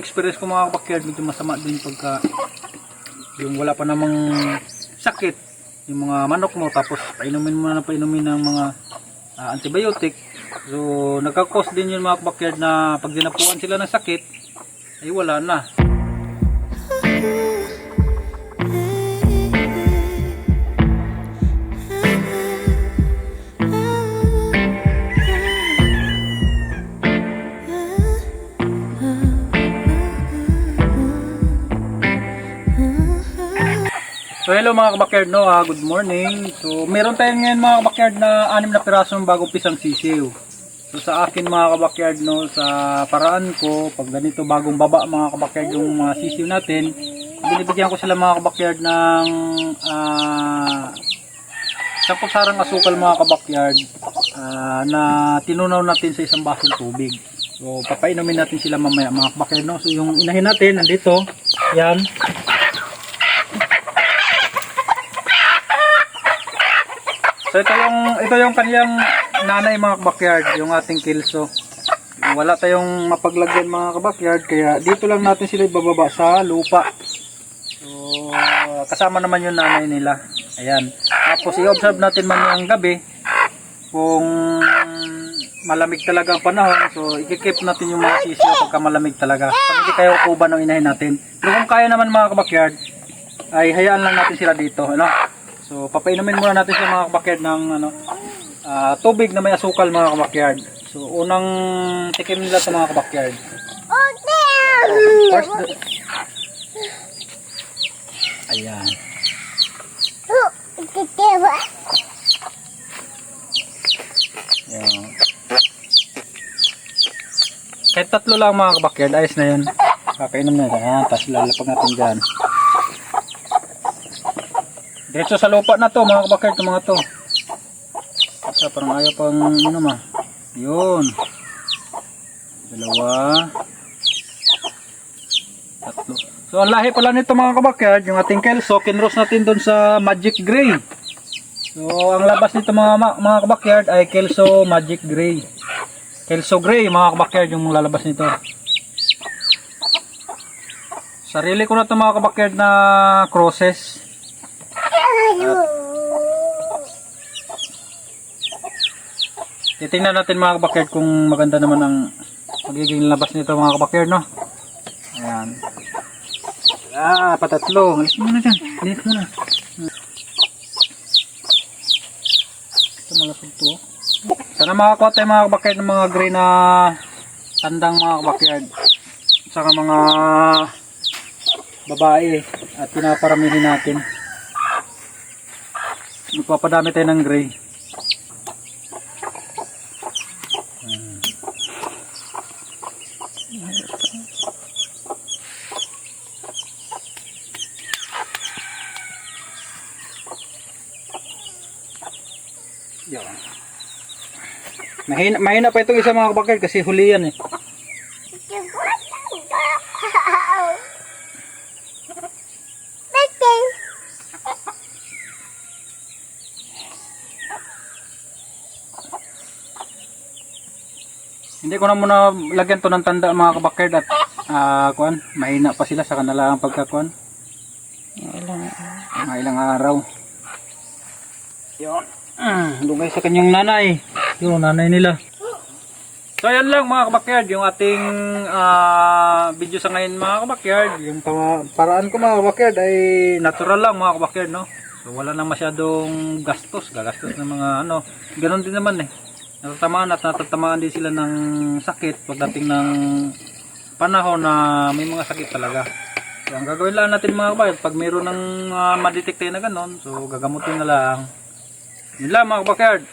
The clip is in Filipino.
experience ko mga kabakyard, medyo masama din pagka yung wala pa namang sakit yung mga manok mo, tapos painumin mo na painumin ng mga antibiotic. So nagkakos din yun mga kabakyard na pag dinapuan sila ng sakit ay wala na. So hello mga kabakyard, no, good morning. So meron tayong ngayon mga kabakyard na 6 na pirasong bagong pisang sisiw. So sa akin mga kabakyard, no, sa paraan ko, pag ganito bagong baba mga kabakyard yung mga sisiw natin, binibigyan ko sila mga kabakyard ng 10 sarang asukal mga kabakyard na tinunaw natin sa isang basong tubig. So papainumin natin sila mamaya mga kabakyard, no. So yung inahin natin nandito, yan. So ito yung kaniyang nanay mga kabakyard, yung ating kilso. Wala tayong mapaglagyan mga kabakyard, kaya dito lang natin sila ibababa sa lupa. So kasama naman yung nanay nila. Ayan. Tapos i-observe natin mamayang gabi kung malamig talaga ang panahon. So i-keep natin yung mga sisiyo pagka malamig talaga. Pag hindi kayo kuba ng inahin natin. Pero kung kaya naman mga kabakyard, ay hayaan lang natin sila dito, ano? So papainumin muna natin sa mga kabakyard ng tubig na may asukal mga kabakyard. So unang tikim nila sa mga kabakyard. First, ayan. Ayan. Kahit 3 lang mga kabakyard, ayos na yun. Kakainom na yan. Tapos lalapag natin dyan. Diretso sa lupa na to mga kabakyard, itong mga to. Kasi parang ayaw pang ano yun. 2, 3. So ang lahi pala nito mga kabakyard, yung ating kelso, kinross natin doon sa Magic Gray. So ang labas nito mga kabakyard ay kelso Magic Gray. Kelso Gray mga kabakyard yung lalabas nito. Sarili ko na ito mga kabakyard na crosses. Titingnan natin mga kabakyard kung maganda naman ang magiging labas nito mga kabakyard, no? Ayan. Patatlo. Alis mo na dyan. Alis mo na. Ito malasog to. Sana makakuha tayo mga kabakyard ng mga gray na tandang mga kabakyard. Saka mga babae. At pinaparamihin natin. Magpapadami tayo ng gray. Mahina pa itong isa mga kabakyard kasi huli yan eh. Hindi ko na muna lagyan to ng tanda mga kabakyard at mahina pa sila sa kanila ang pagkakuan. Mga ilang araw. Yun. Lugay sa kanyang nanay. Yung nanay nila. So ayan lang mga kabakyard, yung ating video sa ngayon mga kabakyard. Yung paraan ko mga kabakyard ay natural lang mga kabakyard, no? So wala nang masyadong gagastos ng mga ano. Ganon din naman eh. Natatamaan din sila ng sakit pagdating ng panahon na may mga sakit talaga. So ang gagawin lang natin mga kabakyard, pag mayroon ng madetect na ganon, so gagamutin na lang. Yun lang mga kabakyard.